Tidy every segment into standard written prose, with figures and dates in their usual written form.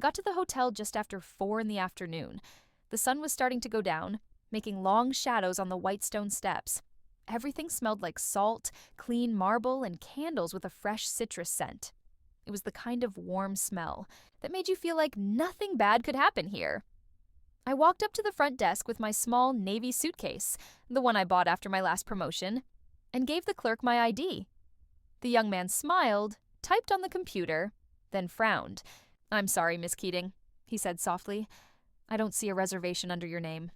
got to the hotel just after 4 in the afternoon. The sun was starting to go down, making long shadows on the white stone steps. Everything smelled like salt, clean marble, and candles with a fresh citrus scent. It was the kind of warm smell that made you feel like nothing bad could happen here. I walked up to the front desk with my small navy suitcase, the one I bought after my last promotion, and gave the clerk my ID. The young man smiled, typed on the computer, then frowned. "I'm sorry, Miss Keating," he said softly. "I don't see a reservation under your name."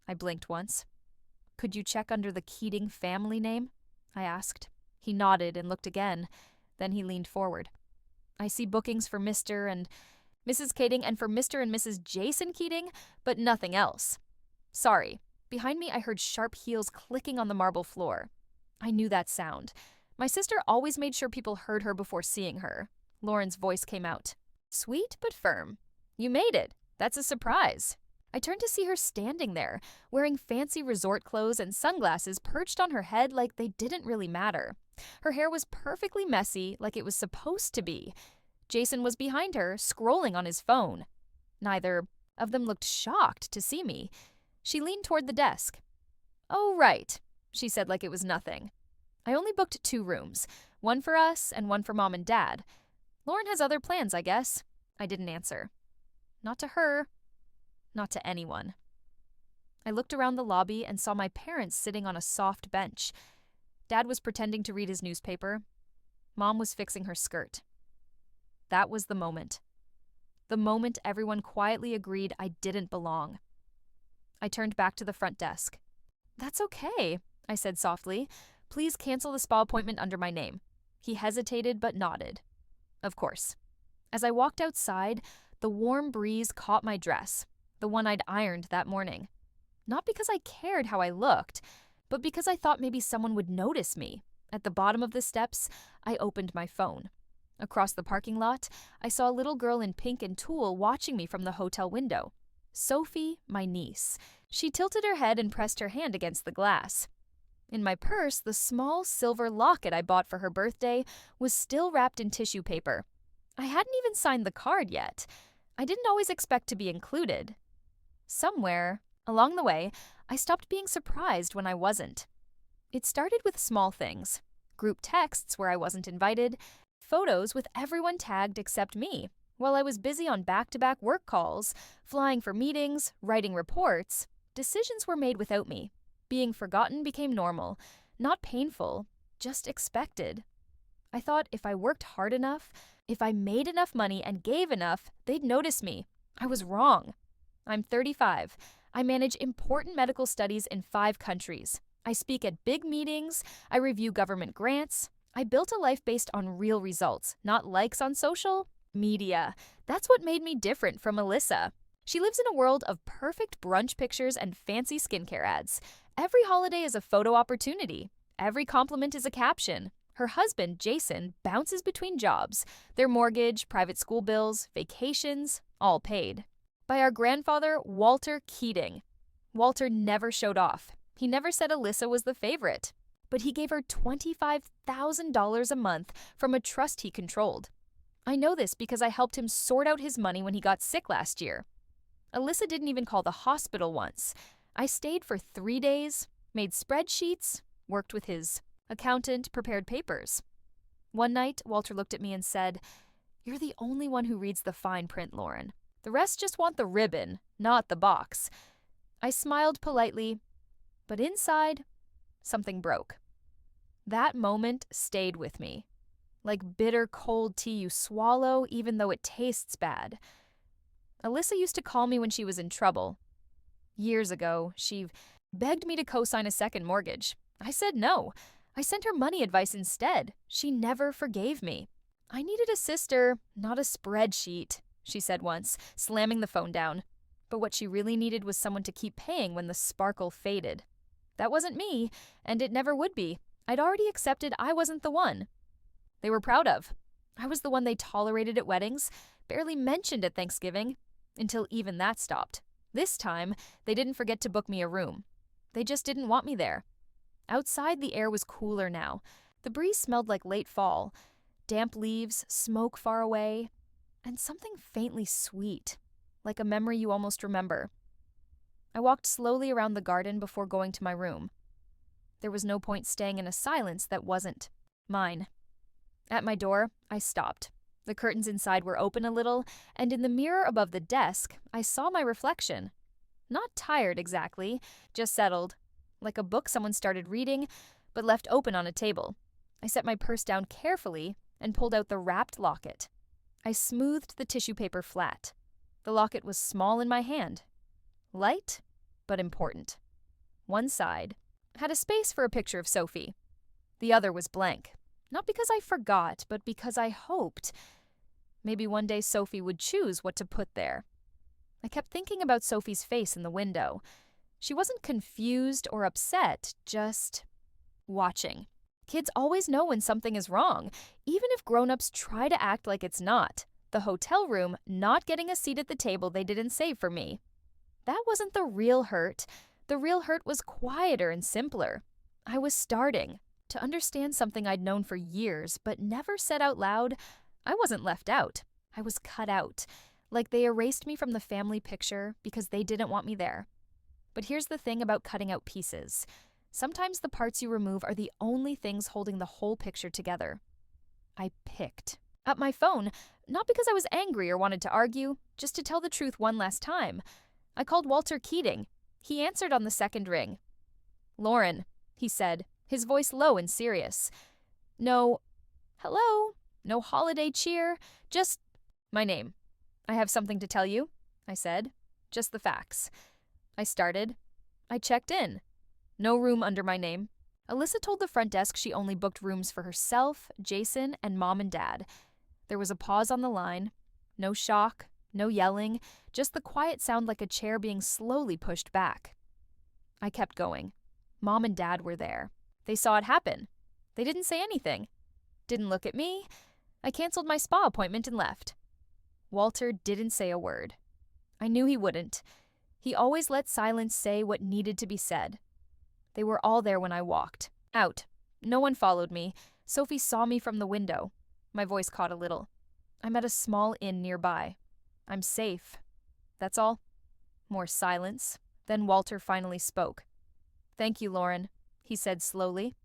I blinked once. "Could you check under the Keating family name?" I asked. He nodded and looked again. Then he leaned forward. "I see bookings for Mr. and Mrs. Keating and for Mr. and Mrs. Jason Keating, but nothing else." "Sorry." Behind me, I heard sharp heels clicking on the marble floor. I knew that sound. My sister always made sure people heard her before seeing her. Lauren's voice came out. Sweet but firm. "You made it. That's a surprise." I turned to see her standing there, wearing fancy resort clothes and sunglasses perched on her head like they didn't really matter. Her hair was perfectly messy, like it was supposed to be. Jason was behind her, scrolling on his phone. Neither of them looked shocked to see me. She leaned toward the desk. "Oh, right," she said like it was nothing. "I only booked 2 rooms, one for us and one for Mom and Dad. Lauren has other plans, I guess." I didn't answer. Not to her. Not to anyone. I looked around the lobby and saw my parents sitting on a soft bench. Dad was pretending to read his newspaper. Mom was fixing her skirt. That was the moment. The moment everyone quietly agreed I didn't belong. I turned back to the front desk. "That's okay," I said softly. "Please cancel the spa appointment under my name." He hesitated but nodded. Of course. As I walked outside, the warm breeze caught my dress, the one I'd ironed that morning. Not because I cared how I looked, but because I thought maybe someone would notice me. At the bottom of the steps, I opened my phone. Across the parking lot, I saw a little girl in pink and tulle watching me from the hotel window. Sophie, my niece. She tilted her head and pressed her hand against the glass. In my purse, the small silver locket I bought for her birthday was still wrapped in tissue paper. I hadn't even signed the card yet. I didn't always expect to be included. Somewhere along the way, I stopped being surprised when I wasn't. It started with small things. Group texts where I wasn't invited, photos with everyone tagged except me, while I was busy on back-to-back work calls, flying for meetings, writing reports. Decisions were made without me. Being forgotten became normal, not painful, just expected. I thought if I worked hard enough, if I made enough money and gave enough, they'd notice me. I was wrong. I'm 35. I manage important medical studies in 5 countries. I speak at big meetings. I review government grants. I built a life based on real results, not likes on social media. That's what made me different from Alyssa. She lives in a world of perfect brunch pictures and fancy skincare ads. Every holiday is a photo opportunity. Every compliment is a caption. Her husband, Jason, bounces between jobs. Their mortgage, private school bills, vacations, all paid. By our grandfather, Walter Keating. Walter never showed off. He never said Alyssa was the favorite. But he gave her $25,000 a month from a trust he controlled. I know this because I helped him sort out his money when he got sick last year. Alyssa didn't even call the hospital once. I stayed for 3 days, made spreadsheets, worked with his accountant, prepared papers. One night, Walter looked at me and said, "You're the only one who reads the fine print, Lauren. The rest just want the ribbon, not the box." I smiled politely, but inside, something broke. That moment stayed with me, like bitter cold tea you swallow even though it tastes bad. Alyssa used to call me when she was in trouble. Years ago, she begged me to co-sign a second mortgage. I said no. I sent her money advice instead. She never forgave me. "I needed a sister, not a spreadsheet," she said once, slamming the phone down. But what she really needed was someone to keep paying when the sparkle faded. That wasn't me, and it never would be. I'd already accepted I wasn't the one they were proud of. I was the one they tolerated at weddings, barely mentioned at Thanksgiving, until even that stopped. This time, they didn't forget to book me a room. They just didn't want me there. Outside, the air was cooler now. The breeze smelled like late fall. Damp leaves, smoke far away. and something faintly sweet, like a memory you almost remember. I walked slowly around the garden before going to my room. There was no point staying in a silence that wasn't mine. At my door, I stopped. The curtains inside were open a little, and in the mirror above the desk, I saw my reflection. Not tired exactly, just settled, like a book someone started reading, but left open on a table. I set my purse down carefully and pulled out the wrapped locket. I smoothed the tissue paper flat. The locket was small in my hand. Light, but important. One side had a space for a picture of Sophie. The other was blank. Not because I forgot, but because I hoped maybe one day Sophie would choose what to put there. I kept thinking about Sophie's face in the window. She wasn't confused or upset, just watching. Kids always know when something is wrong, even if grown-ups try to act like it's not. The hotel room not getting a seat at the table they didn't save for me. That wasn't the real hurt. The real hurt was quieter and simpler. I was starting to understand something I'd known for years but never said out loud. I wasn't left out. I was cut out, like they erased me from the family picture because they didn't want me there. But here's the thing about cutting out pieces. Sometimes the parts you remove are the only things holding the whole picture together. I picked up my phone, not because I was angry or wanted to argue, just to tell the truth one last time. I called Walter Keating. He answered on the second ring. "Lauren," he said, his voice low and serious. "No, hello, no holiday cheer, just my name. I have something to tell you," I said. "Just the facts." I started. I checked in. No room under my name. Alyssa told the front desk she only booked rooms for herself, Jason, and Mom and Dad. There was a pause on the line. No shock, no yelling, just the quiet sound like a chair being slowly pushed back. I kept going. Mom and Dad were there. They saw it happen. They didn't say anything. Didn't look at me. I canceled my spa appointment and left. Walter didn't say a word. I knew he wouldn't. He always let silence say what needed to be said. They were all there when I walked out. No one followed me. Sophie saw me from the window. My voice caught a little. I'm at a small inn nearby. I'm safe. That's all. More silence. Then Walter finally spoke. "Thank you, Lauren," he said slowly.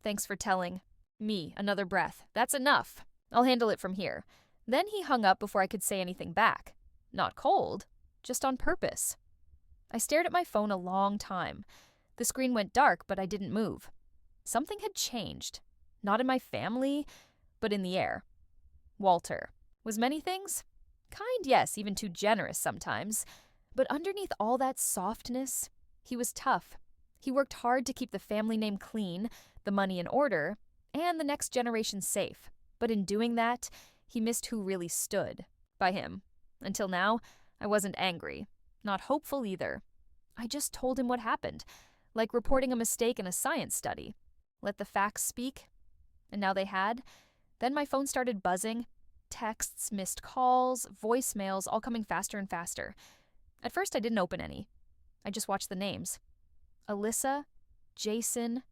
"Thanks for telling me." Another breath. "That's enough. I'll handle it from here." Then he hung up before I could say anything back. Not cold, just on purpose. I stared at my phone a long time. The screen went dark, but I didn't move. Something had changed. Not in my family, but in the air. Walter was many things. Kind, yes, even too generous sometimes. But underneath all that softness, he was tough. He worked hard to keep the family name clean, the money in order, and the next generation safe. But in doing that, he missed who really stood by him. Until now, I wasn't angry. Not hopeful either. I just told him what happened, like reporting a mistake in a science study. Let the facts speak. And now they had. Then my phone started buzzing. Texts, missed calls, voicemails, all coming faster and faster. At first, I didn't open any. I just watched the names. Alyssa, Jason,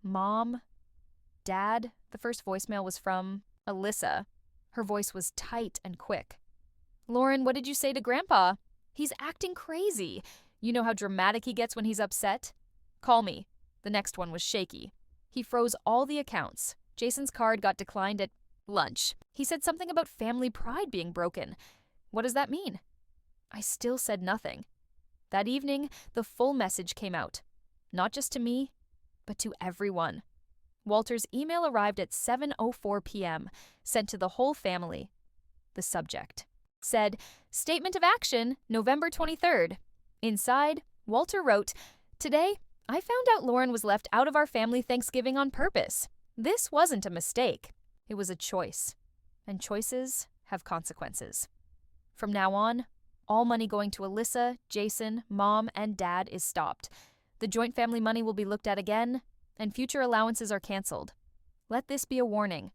Mom, Dad. The first voicemail was from Alyssa. Her voice was tight and quick. "Lauren, what did you say to Grandpa? He's acting crazy. You know how dramatic he gets when he's upset? Call me." The next one was shaky. He froze all the accounts. Jason's card got declined at lunch. He said something about family pride being broken. What does that mean? I still said nothing. That evening, the full message came out. Not just to me, but to everyone. Walter's email arrived at 7:04 p.m., sent to the whole family. The subject said, "Statement of action, November 23rd. Inside, Walter wrote, "Today, I found out Lauren was left out of our family Thanksgiving on purpose. This wasn't a mistake. It was a choice. And choices have consequences. From now on, all money going to Alyssa, Jason, Mom, and Dad is stopped. The joint family money will be looked at again, and future allowances are canceled. Let this be a warning.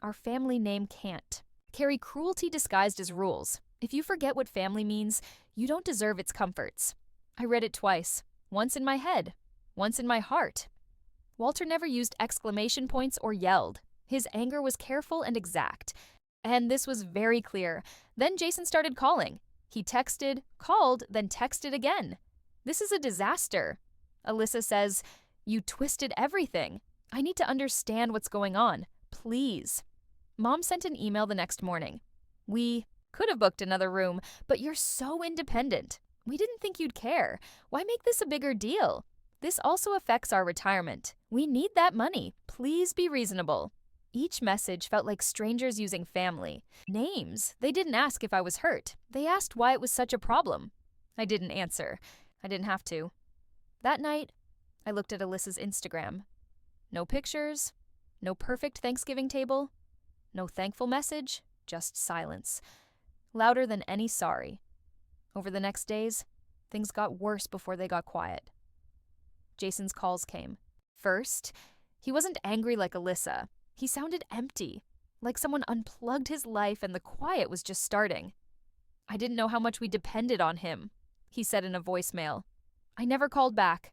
Our family name can't carry cruelty disguised as rules. If you forget what family means, you don't deserve its comforts." I read it twice, once in my head, once in my heart. Walter never used exclamation points or yelled. His anger was careful and exact. And this was very clear. Then Jason started calling. He texted, called, then texted again. This is a disaster. Alyssa says, "You twisted everything. I need to understand what's going on. Please." Mom sent an email the next morning. "We could have booked another room, but you're so independent. We didn't think you'd care. Why make this a bigger deal? This also affects our retirement. We need that money. Please be reasonable." Each message felt like strangers using family names. They didn't ask if I was hurt. They asked why it was such a problem. I didn't answer. I didn't have to. That night, I looked at Alyssa's Instagram. No pictures, no perfect Thanksgiving table, no thankful message, just silence. Louder than any sorry. Over the next days, things got worse before they got quiet. Jason's calls came. First, he wasn't angry like Alyssa. He sounded empty, like someone unplugged his life and the quiet was just starting. "I didn't know how much we depended on him," he said in a voicemail. I never called back.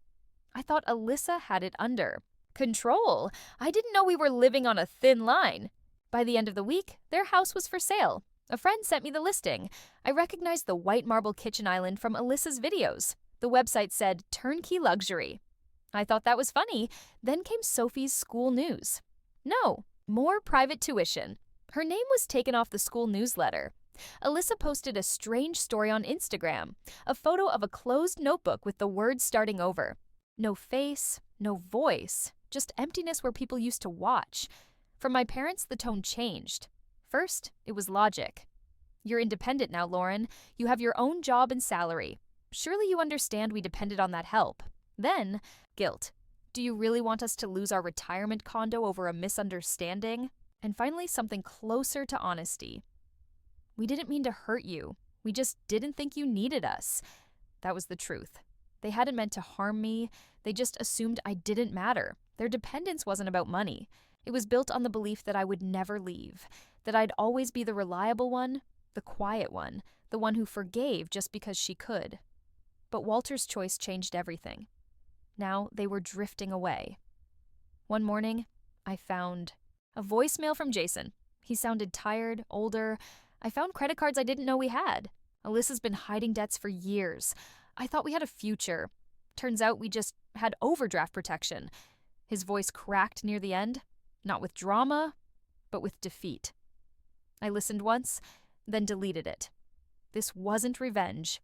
I thought Alyssa had it under control. I didn't know we were living on a thin line. By the end of the week, their house was for sale. A friend sent me the listing. I recognized the white marble kitchen island from Alyssa's videos. The website said turnkey luxury. I thought that was funny. Then came Sophie's school news. No, more private tuition. Her name was taken off the school newsletter. Alyssa posted a strange story on Instagram, a photo of a closed notebook with the words starting over. No face, no voice, just emptiness where people used to watch. From my parents, the tone changed. First, it was logic. "You're independent now, Lauren. You have your own job and salary. Surely you understand we depended on that help." Then, guilt. "Do you really want us to lose our retirement condo over a misunderstanding?" And finally, something closer to honesty. "We didn't mean to hurt you. We just didn't think you needed us." That was the truth. They hadn't meant to harm me. They just assumed I didn't matter. Their dependence wasn't about money. It was built on the belief that I would never leave, that I'd always be the reliable one, the quiet one, the one who forgave just because she could. But Walter's choice changed everything. Now they were drifting away. One morning, I found a voicemail from Jason. He sounded tired, older. I found credit cards I didn't know we had. Alyssa's been hiding debts for years. I thought we had a future. Turns out we just had overdraft protection. His voice cracked near the end, not with drama, but with defeat. I listened once, then deleted it. This wasn't revenge.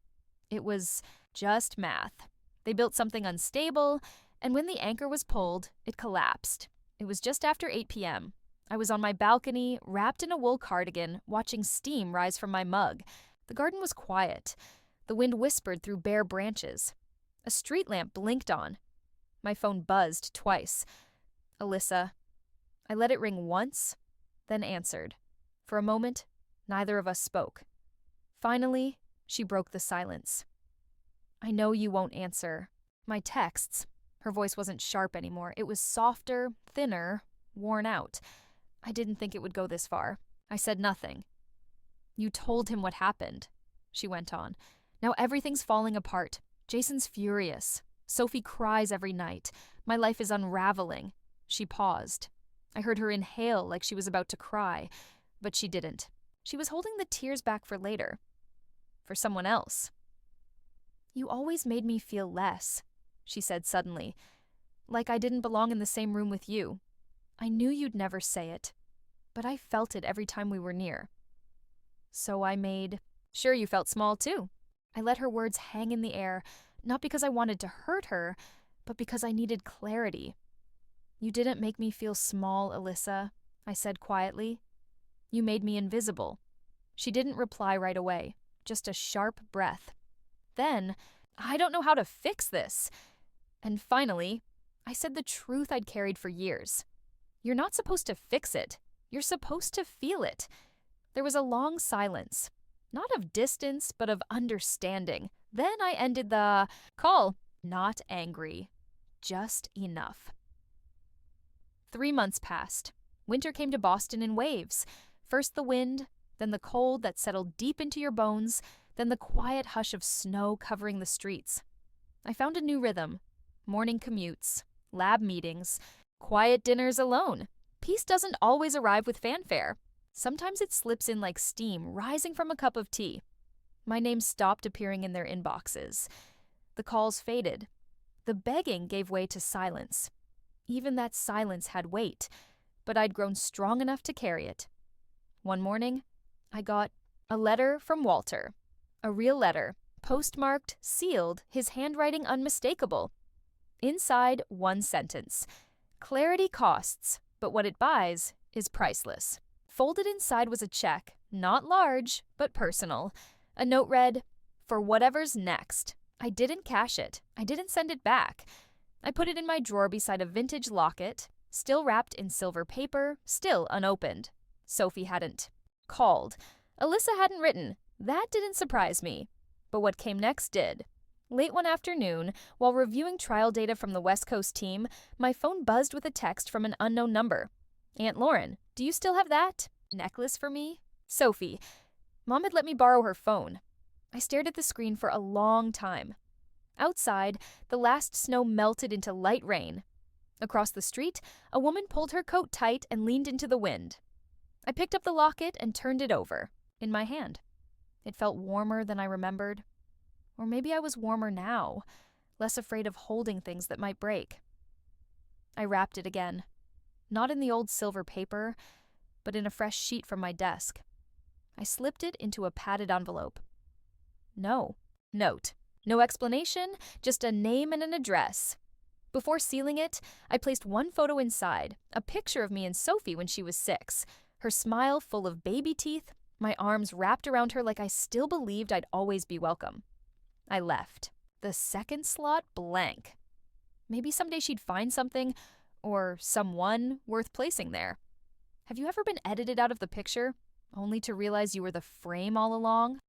It was just math. They built something unstable, and when the anchor was pulled, it collapsed. It was just after 8 p.m. I was on my balcony, wrapped in a wool cardigan, watching steam rise from my mug. The garden was quiet. The wind whispered through bare branches. A street lamp blinked on. My phone buzzed twice. Alyssa. I let it ring once, then answered. For a moment, neither of us spoke. Finally, she broke the silence. "I know you won't answer. My texts." Her voice wasn't sharp anymore. It was softer, thinner, worn out. I didn't think it would go this far. I said nothing. "You told him what happened," she went on. "Now everything's falling apart. Jason's furious. Sophie cries every night. My life is unraveling." She paused. I heard her inhale like she was about to cry, but she didn't. She was holding the tears back for later. For someone else. "You always made me feel less," she said suddenly. "Like I didn't belong in the same room with you. I knew you'd never say it, but I felt it every time we were near. So I made sure you felt small too." I let her words hang in the air, not because I wanted to hurt her, but because I needed clarity. "You didn't make me feel small, Alyssa," I said quietly. "You made me invisible." She didn't reply right away, just a sharp breath. Then, "I don't know how to fix this." And finally, I said the truth I'd carried for years. "You're not supposed to fix it. You're supposed to feel it." There was a long silence, not of distance, but of understanding. Then I ended the call, not angry, just enough. 3 months passed. Winter came to Boston in waves. First the wind, then the cold that settled deep into your bones, then the quiet hush of snow covering the streets. I found a new rhythm. Morning commutes, lab meetings, quiet dinners alone. Peace doesn't always arrive with fanfare. Sometimes it slips in like steam rising from a cup of tea. My name stopped appearing in their inboxes. The calls faded. The begging gave way to silence. Even that silence had weight, but I'd grown strong enough to carry it. One morning, I got a letter from Walter. A real letter, postmarked, sealed, his handwriting unmistakable. Inside, one sentence. Clarity costs, but what it buys is priceless. Folded inside was a check, not large, but personal. A note read, "For whatever's next." I didn't cash it. I didn't send it back. I put it in my drawer beside a vintage locket, still wrapped in silver paper, still unopened. Sophie hadn't called. Alyssa hadn't written. That didn't surprise me. But what came next did. Late one afternoon, while reviewing trial data from the West Coast team, my phone buzzed with a text from an unknown number. "Aunt Lauren, do you still have that necklace for me?" Sophie. Mom had let me borrow her phone. I stared at the screen for a long time. Outside, the last snow melted into light rain. Across the street, a woman pulled her coat tight and leaned into the wind. I picked up the locket and turned it over, in my hand. It felt warmer than I remembered. Or maybe I was warmer now, less afraid of holding things that might break. I wrapped it again. Not in the old silver paper, but in a fresh sheet from my desk. I slipped it into a padded envelope. No. Note. No explanation, just a name and an address. Before sealing it, I placed one photo inside, a picture of me and Sophie when she was 6, her smile full of baby teeth, my arms wrapped around her like I still believed I'd always be welcome. I left. The second slot blank. Maybe someday she'd find something, or someone, worth placing there. Have you ever been edited out of the picture, only to realize you were the frame all along?